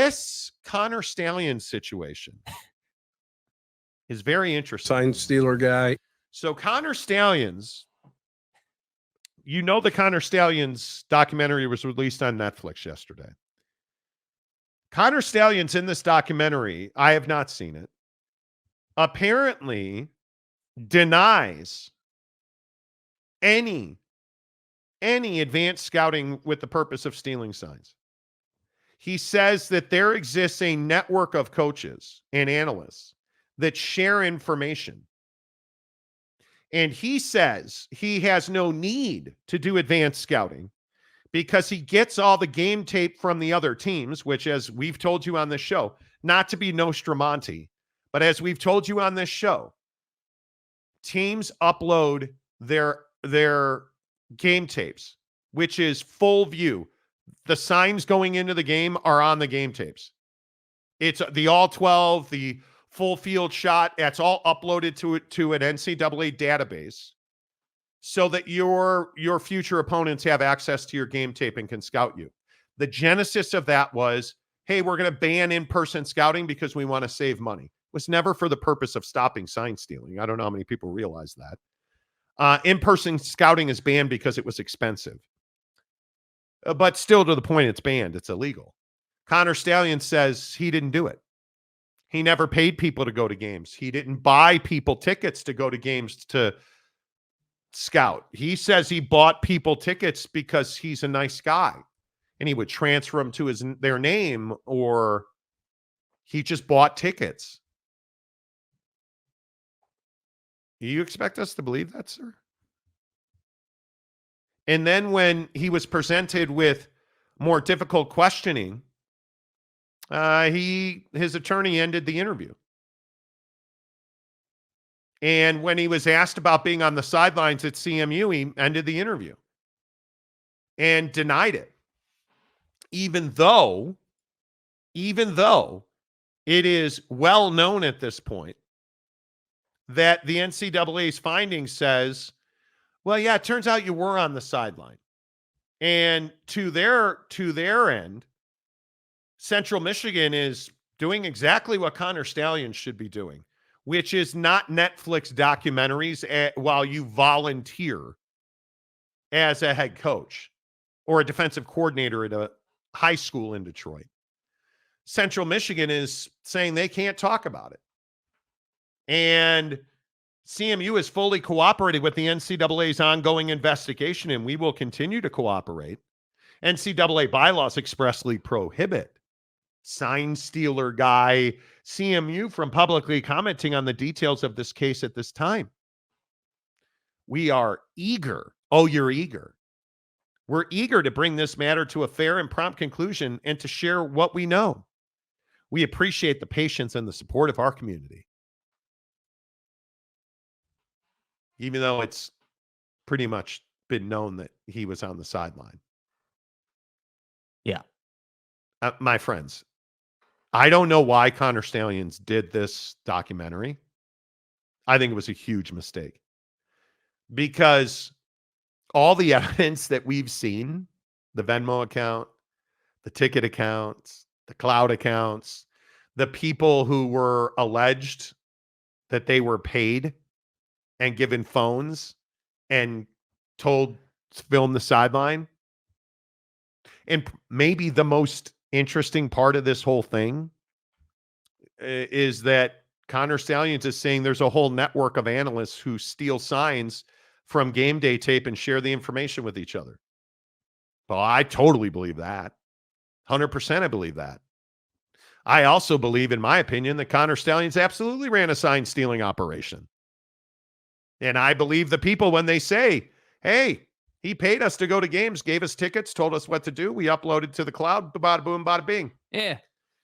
This Connor Stallions situation is very interesting. Sign stealer guy. So Connor Stallions, the Connor Stallions documentary was released on Netflix yesterday. Connor Stallions in this documentary, I have not seen it, apparently denies any advanced scouting with the purpose of stealing signs. He says that there exists a network of coaches and analysts that share information. And he says he has no need to do advanced scouting because he gets all the game tape from the other teams, which, as we've told you on this show, not to be Nostramonti, but as we've told you on this show, teams upload their game tapes, which is full view. The signs going into the game are on the game tapes. It's the all 12, the full field shot. That's all uploaded to an NCAA database so that your future opponents have access to your game tape and can scout you. The genesis of that was, hey, we're going to ban in-person scouting because we want to save money. It was never for the purpose of stopping sign stealing. I don't know how many people realize that. In-person scouting is banned because it was expensive. But still, to the point, it's banned. It's illegal. Connor Stallions says he didn't do it. He never paid people to go to games. He didn't buy people tickets to go to games to scout. He says he bought people tickets because he's a nice guy and he would transfer them to their name, or he just bought tickets. Do you expect us to believe that, sir? And then when he was presented with more difficult questioning, his attorney ended the interview. And when he was asked about being on the sidelines at CMU, he ended the interview and denied it. Even though it is well known at this point that the NCAA's findings says, well, yeah, it turns out you were on the sideline. And to their end, Central Michigan is doing exactly what Connor Stallions should be doing, which is not Netflix documentaries while you volunteer as a head coach or a defensive coordinator at a high school in Detroit. Central Michigan is saying they can't talk about it. And CMU has fully cooperated with the NCAA's ongoing investigation, and we will continue to cooperate. NCAA bylaws expressly prohibit sign stealer guy CMU from publicly commenting on the details of this case at this time. We are eager. Oh, you're eager. We're eager to bring this matter to a fair and prompt conclusion and to share what we know. We appreciate the patience and the support of our community. Even though it's pretty much been known that he was on the sideline. Yeah. My friends, I don't know why Connor Stallions did this documentary. I think it was a huge mistake. Because all the evidence that we've seen, the Venmo account, the ticket accounts, the cloud accounts, the people who were alleged that they were paid and given phones and told to film the sideline. And maybe the most interesting part of this whole thing is that Connor Stallions is saying there's a whole network of analysts who steal signs from game day tape and share the information with each other. Well, I totally believe that. 100% I believe that. I also believe, in my opinion, that Connor Stallions absolutely ran a sign stealing operation. And I believe the people when they say, hey, he paid us to go to games, gave us tickets, told us what to do. We uploaded to the cloud, bada boom, bada bing. Yeah.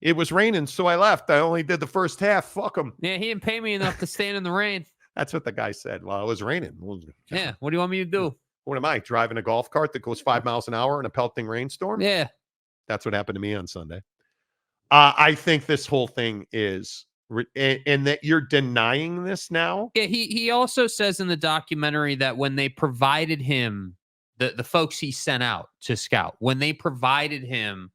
It was raining, so I left. I only did the first half. Fuck him. Yeah, he didn't pay me enough to stand in the rain. That's what the guy said. Well, it was raining. Yeah, what do you want me to do? What am I, driving a golf cart that goes 5 miles an hour in a pelting rainstorm? Yeah. That's what happened to me on Sunday. I think this whole thing is, and that you're denying this now. Yeah, he also says in the documentary that when they provided him, the folks he sent out to scout, when they provided him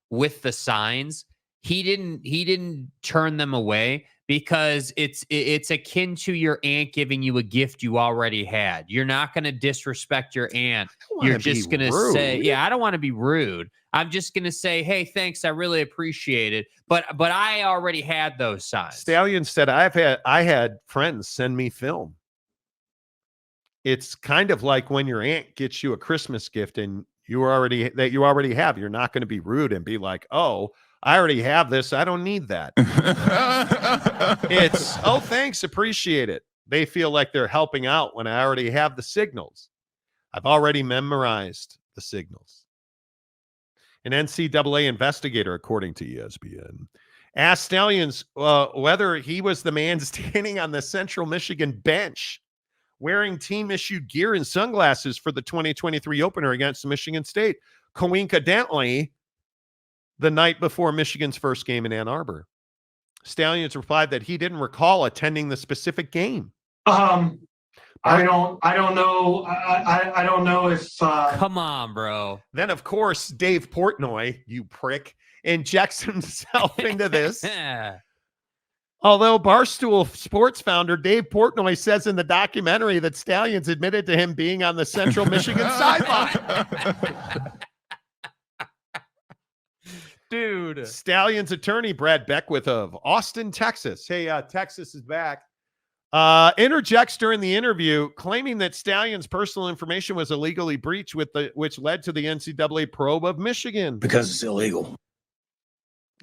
with the signs, he didn't turn them away because it's akin to your aunt giving you a gift you already had. You're not going to disrespect your aunt. You're just going to say, yeah, I don't want to be rude. I'm just going to say, hey, thanks. I really appreciate it. But I already had those signs. Stallion said, I had friends send me film. It's kind of like when your aunt gets you a Christmas gift and you already have. You're not going to be rude and be like, oh, I already have this. I don't need that. It's, oh, thanks. Appreciate it. They feel like they're helping out when I already have the signals. I've already memorized the signals. An NCAA investigator, according to ESPN, asked Stallions whether he was the man standing on the Central Michigan bench wearing team-issued gear and sunglasses for the 2023 opener against Michigan State, coincidentally, the night before Michigan's first game in Ann Arbor. Stallions replied that he didn't recall attending the specific game. I don't know. I don't know if. Come on, bro. Then, of course, Dave Portnoy, you prick, injects himself into this. Yeah. Although Barstool Sports founder Dave Portnoy says in the documentary that Stallions admitted to him being on the Central Michigan sideline. Dude. Stallions attorney Brad Beckwith of Austin, Texas. Hey, Texas is back. Interjects during the interview, claiming that Stallions' personal information was illegally breached, which led to the NCAA probe of Michigan. Because it's illegal.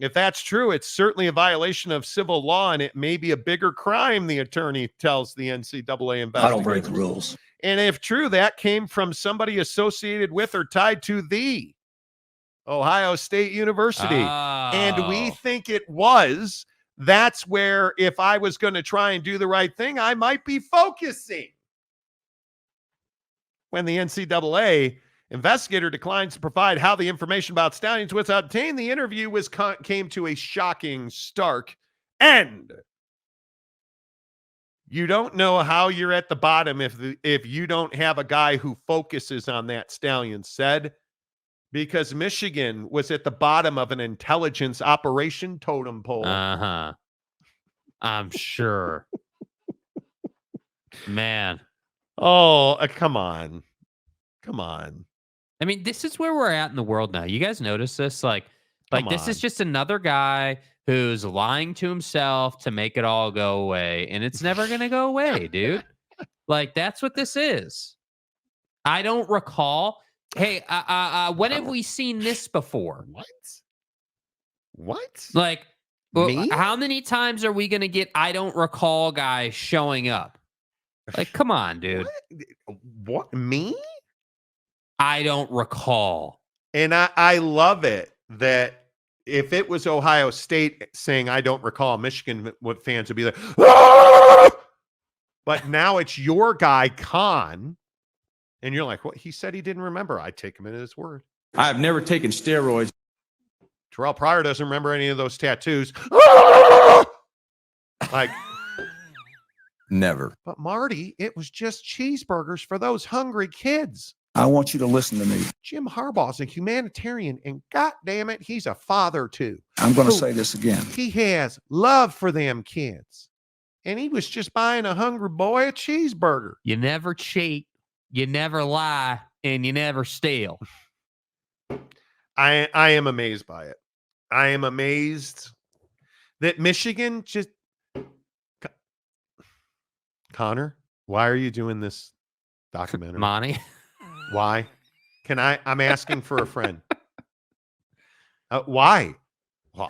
If that's true, it's certainly a violation of civil law, and it may be a bigger crime, the attorney tells the NCAA investigator. I don't break the rules. And if true, that came from somebody associated with or tied to the Ohio State University. Oh. And we think it was. That's where, if I was going to try and do the right thing, I might be focusing. When the NCAA investigator declines to provide how the information about Stallions was obtained, the interview came to a shocking, stark end. You don't know how you're at the bottom if you don't have a guy who focuses on that, Stallions said, because Michigan was at the bottom of an intelligence operation totem pole. Uh-huh. I'm sure. Man. Oh, come on. Come on. I mean, this is where we're at in the world now. You guys notice this? Like this is just another guy who's lying to himself to make it all go away, and it's never going to go away, dude. Like, that's what this is. I don't recall. Hey, when have we seen this before? What? Like, Me? how many times are we going to get I don't recall guys showing up? Like, come on, dude. What? Me? I don't recall. And I love it that if it was Ohio State saying I don't recall, Michigan fans would be like, ah! But now it's your guy, Khan, and you're like, what? He said he didn't remember. I take him at his word. I've never taken steroids. Terrell Pryor doesn't remember any of those tattoos. Ah! Like, Never. but Marty, it was just cheeseburgers for those hungry kids. I want you to listen to me. Jim Harbaugh's a humanitarian, and God damn it, he's a father too. I'm going to Who- say this again. He has love for them kids. And he was just buying a hungry boy a cheeseburger. You never cheat, you never lie, and you never steal. I am amazed by it. I am amazed that Michigan just... Connor, why are you doing this documentary? Monty. Why? I'm asking for a friend. Why? Well,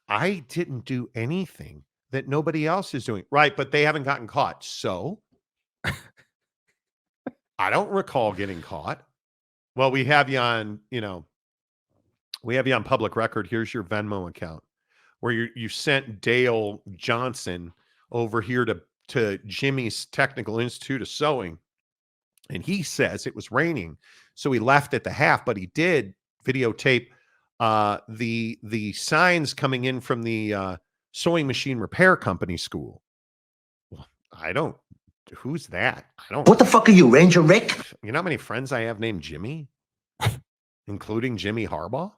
I didn't do anything that nobody else is doing. Right, but they haven't gotten caught. So I don't recall getting caught. Well, we have you on, we have you on public record. Here's your Venmo account where you sent Dale Johnson over here to Jimmy's Technical Institute of Sewing. And he says it was raining, so he left at the half, but he did videotape the signs coming in from the sewing machine repair company school. Well, who's that? What the fuck are you, Ranger Rick? You know how many friends I have named Jimmy? Including Jimmy Harbaugh?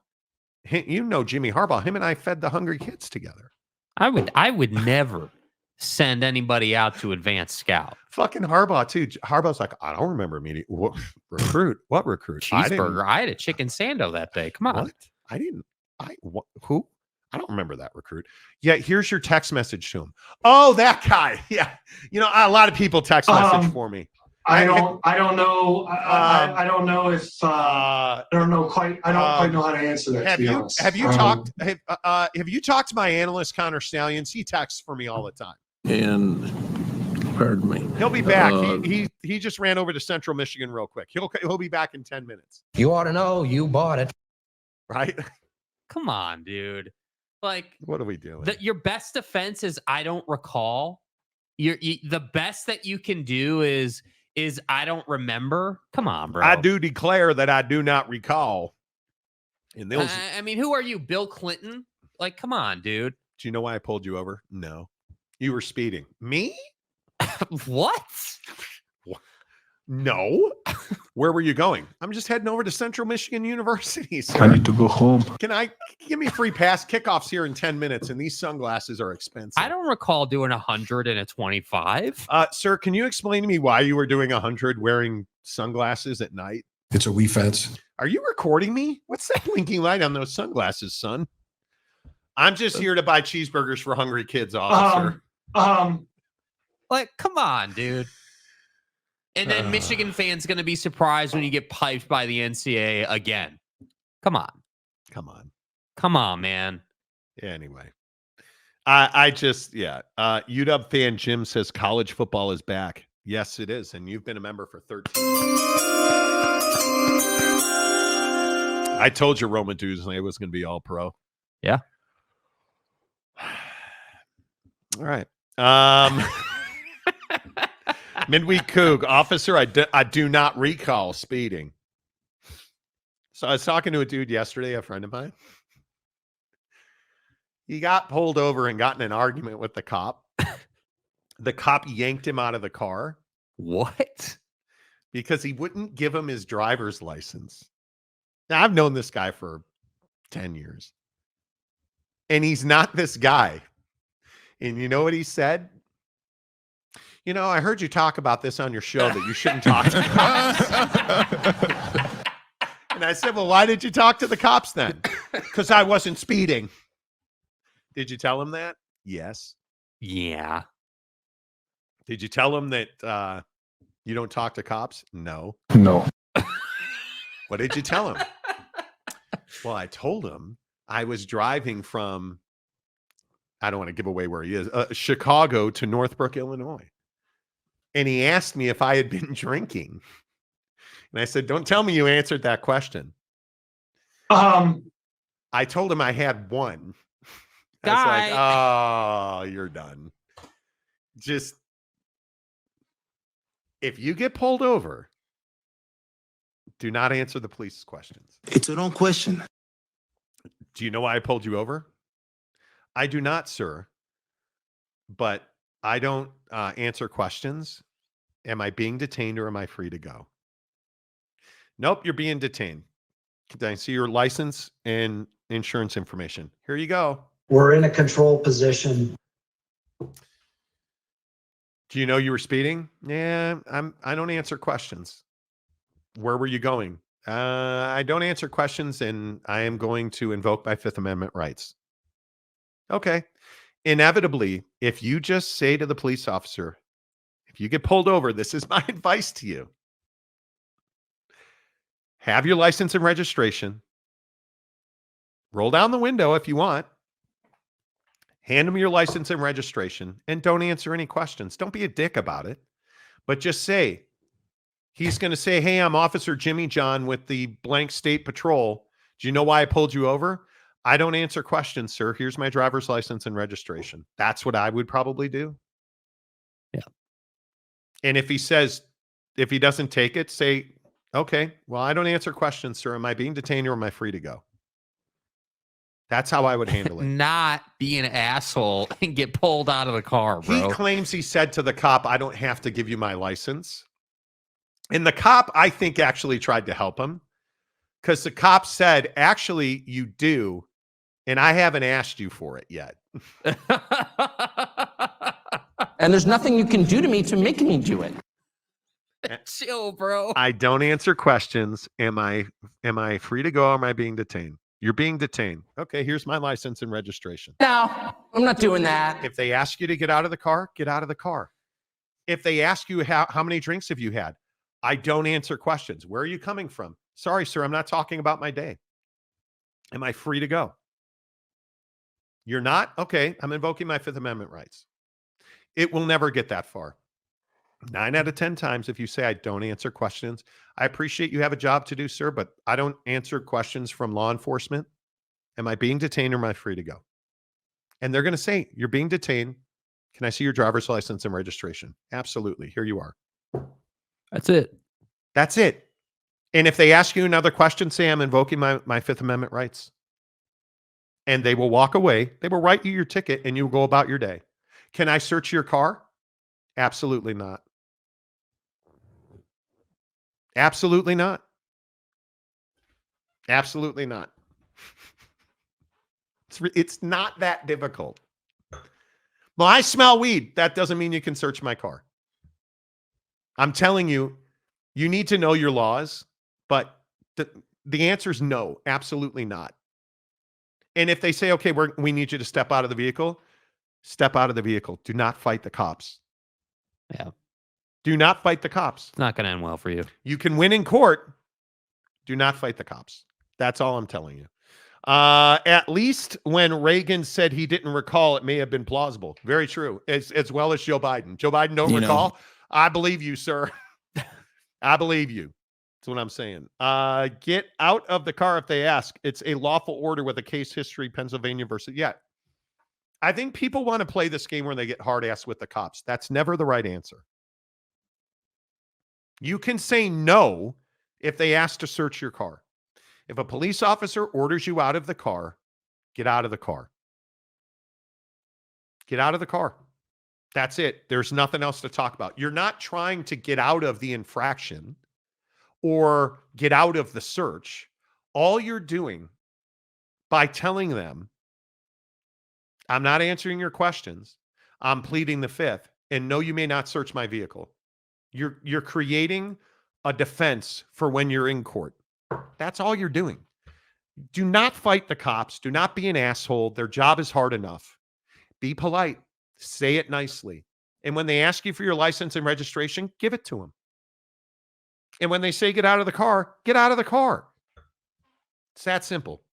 You know Jimmy Harbaugh. Him and I fed the hungry kids together. I would never send anybody out to advanced scout. Fucking Harbaugh too. Harbaugh's like, I don't remember meeting what recruit. What recruit? Cheeseburger. I had a chicken sando that day. Come on. What? I didn't. Who? I don't remember that recruit. Yeah, here's your text message to him. Oh, that guy. Yeah. You know, a lot of people text message for me. I don't know. I don't know if I don't know quite. I don't quite know how to answer that. Have you talked to my analyst Connor Stallions? He texts for me all the time. And pardon me. He'll be back. He just ran over to Central Michigan real quick. He'll be back in 10 minutes. You ought to know you bought it. Right? Come on, dude. Like, what are we doing? Your best defense is I don't recall. The best that you can do is I don't remember. Come on, bro. I do declare that I do not recall. And I mean, who are you, Bill Clinton? Like, come on, dude. Do you know why I pulled you over? No. You were speeding. Me? What? No. Where were you going? I'm just heading over to Central Michigan University. Sir. I need to go home. Give me a free pass? Kickoff's here in 10 minutes, and these sunglasses are expensive. I don't recall doing 100 and a 25. Sir, can you explain to me why you were doing 100 wearing sunglasses at night? It's a wee fence. Are you recording me? What's that blinking light on those sunglasses, son? I'm just here to buy cheeseburgers for hungry kids, officer. Like, come on, dude. And then Michigan fans going to be surprised when you get piped by the NCAA again. Come on. Come on, man. Anyway, UW fan Jim says college football is back. Yes, it is. And you've been a member for 13 years. I told you Roma Duzley was going to be all pro. Yeah. All right. Midweek Coug, officer, I do not recall speeding. So I was talking to a dude yesterday, a friend of mine. He got pulled over and got in an argument with the cop. The cop yanked him out of the car. What? Because he wouldn't give him his driver's license. Now, I've known this guy for 10 years. And he's not this guy. And you know what he said? You know, I heard you talk about this on your show that you shouldn't talk to the cops. And I said, well, why did you talk to the cops then? Because I wasn't speeding. Did you tell him that? Yes. Yeah. Did you tell him that you don't talk to cops? No. No. What did you tell him? Well, I told him I was driving from, I don't want to give away where he is, Chicago to Northbrook, Illinois. And he asked me if I had been drinking. And I said, don't tell me you answered that question. I told him I had one. I was like, oh, you're done. Just, if you get pulled over, do not answer the police's questions. It's a wrong question. Do you know why I pulled you over? I do not, sir. But I don't answer questions. Am I being detained or am I free to go? Nope, you're being detained. Can I see your license and insurance information? Here you go. We're in a control position. Do you know you were speeding? Yeah, I don't answer questions. Where were you going? I don't answer questions, and I am going to invoke my Fifth Amendment rights. Okay. Inevitably, if you just say to the police officer, if you get pulled over, this is my advice to you. Have your license and registration. Roll down the window if you want. Hand them your license and registration, and don't answer any questions. Don't be a dick about it, but just say, he's going to say, hey, I'm Officer Jimmy John with the blank state patrol. Do you know why I pulled you over? I don't answer questions, sir. Here's my driver's license and registration. That's what I would probably do. Yeah. And if he says, if he doesn't take it, say, okay, well, I don't answer questions, sir. Am I being detained or am I free to go? That's how I would handle it. Not be an asshole and get pulled out of the car, bro. He claims he said to the cop, I don't have to give you my license. And the cop, I think, actually tried to help him Because the cop said, actually, you do. And I haven't asked you for it yet. And there's nothing you can do to me to make me do it. Chill, bro. I don't answer questions. Am I free to go or am I being detained? You're being detained. Okay, here's my license and registration. No, I'm not doing that. If they ask you to get out of the car, get out of the car. If they ask you how many drinks have you had, I don't answer questions. Where are you coming from? Sorry, sir, I'm not talking about my day. Am I free to go? You're not? Okay, I'm invoking my Fifth Amendment rights. It will never get that far. 9 out of 10 times, if you say I don't answer questions, I appreciate you have a job to do, sir, but I don't answer questions from law enforcement. Am I being detained or am I free to go? And they're going to say, you're being detained. Can I see your driver's license and registration? Absolutely. Here you are. That's it. That's it. And if they ask you another question, say I'm invoking my Fifth Amendment rights. And they will walk away. They will write you your ticket and you'll go about your day. Can I search your car? Absolutely not. Absolutely not. Absolutely not. It's not that difficult. Well, I smell weed. That doesn't mean you can search my car. I'm telling you, you need to know your laws, but the answer is no, absolutely not. And if they say, okay, we need you to step out of the vehicle, step out of the vehicle. Do not fight the cops. Yeah. Do not fight the cops. It's not going to end well for you. You can win in court. Do not fight the cops. That's all I'm telling you. At least when Reagan said he didn't recall, it may have been plausible. Very true. As well as Joe Biden. Joe Biden don't recall. I believe you, sir. I believe you. That's what I'm saying. Get out of the car if they ask. It's a lawful order with a case history, Pennsylvania versus. Yeah. I think people want to play this game where they get hard ass with the cops. That's never the right answer. You can say no if they ask to search your car. If a police officer orders you out of the car, get out of the car. Get out of the car. That's it. There's nothing else to talk about. You're not trying to get out of the infraction or get out of the search. All you're doing by telling them, I'm not answering your questions, I'm pleading the fifth, and no, you may not search my vehicle. You're creating a defense for when you're in court. That's all you're doing. Do not fight the cops. Do not be an asshole. Their job is hard enough. Be polite. Say it nicely. And when they ask you for your license and registration, give it to them. And when they say get out of the car, get out of the car. It's that simple.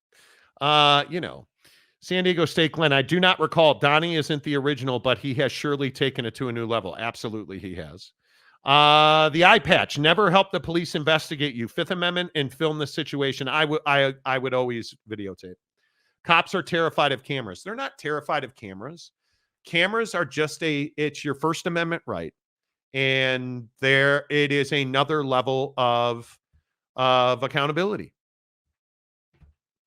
San Diego State Glenn, I do not recall. Donnie isn't the original, but he has surely taken it to a new level. Absolutely, he has. The eye patch never helped the police investigate you. Fifth Amendment and film the situation. I would always videotape. Cops are terrified of cameras. They're not terrified of cameras. Cameras are just it's your First Amendment right. And it is another level of accountability.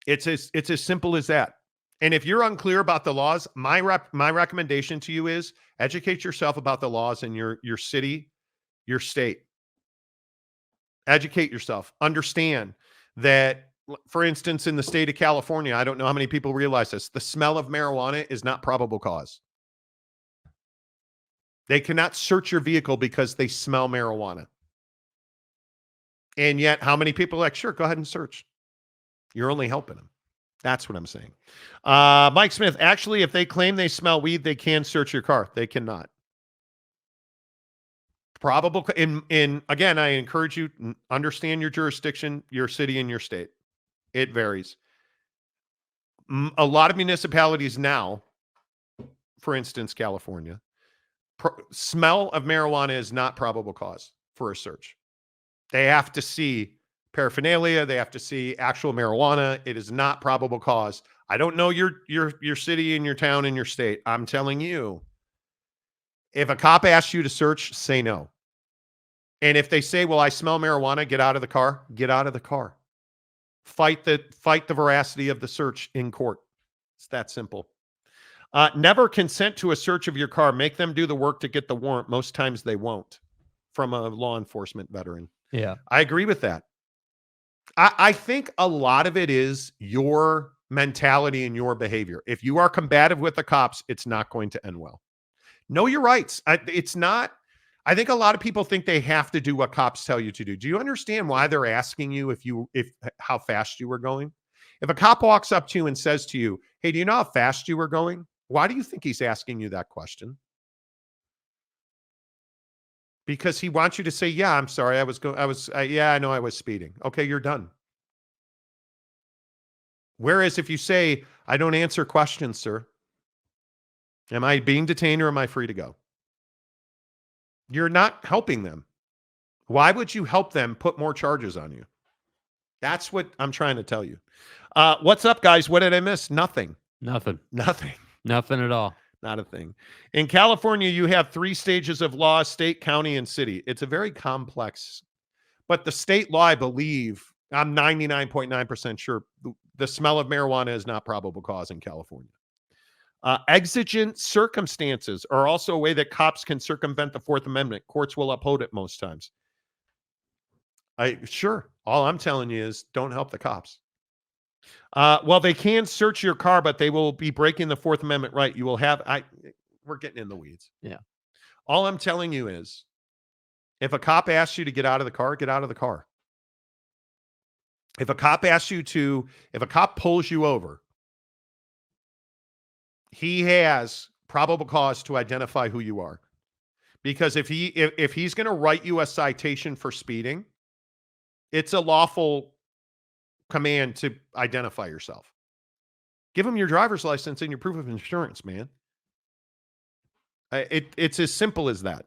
It's as simple as that. And if you're unclear about the laws, my recommendation to you is educate yourself about the laws in your city, your state. Educate yourself. Understand that, for instance, in the state of California, I don't know how many people realize this, the smell of marijuana is not probable cause. They cannot search your vehicle because they smell marijuana. And yet, how many people are like, sure, go ahead and search. You're only helping them. That's what I'm saying. Mike Smith, actually, if they claim they smell weed, they can search your car. They cannot. Probable. Again, I encourage you to understand your jurisdiction, your city, and your state. It varies. A lot of municipalities now, for instance, California, smell of marijuana is not probable cause for a search. They have to see paraphernalia. They have to see actual marijuana. It is not probable cause. I don't know your city and your town and your state. I'm telling you, if a cop asks you to search, say no. And if they say, well, I smell marijuana, get out of the car, get out of the car. Fight the veracity of the search in court. It's that simple. Never consent to a search of your car. Make them do the work to get the warrant. Most times they won't. From a law enforcement veteran. Yeah. I agree with that. I think a lot of it is your mentality and your behavior. If you are combative with the cops, it's not going to end well. Know your rights. It's not. I think a lot of people think they have to do what cops tell you to do. Do you understand why they're asking you if how fast you were going? If a cop walks up to you and says to you, "Hey, do you know how fast you were going?" Why do you think he's asking you that question? Because he wants you to say, "Yeah, I'm sorry. Yeah, I know I was speeding." Okay, you're done. Whereas if you say, "I don't answer questions, sir. Am I being detained or am I free to go?" You're not helping them. Why would you help them put more charges on you? That's what I'm trying to tell you. What's up, guys? What did I miss? Nothing. Nothing. Nothing. Nothing at all. Not a thing. In California, you have 3 stages of law: state, county, and city. It's a very complex, but the state law, I believe, I'm 99.9% sure the smell of marijuana is not probable cause in California. Exigent circumstances are also a way that cops can circumvent the Fourth Amendment. Courts will uphold it most times. Sure. All I'm telling you is don't help the cops. Well, they can search your car, but they will be breaking the Fourth Amendment right. You will have, we're getting in the weeds. Yeah. All I'm telling you is if a cop asks you to get out of the car, get out of the car. If a cop pulls you over, he has probable cause to identify who you are. Because if he's going to write you a citation for speeding, it's a lawful command to identify yourself. Give him your driver's license and your proof of insurance, man. It's as simple as that.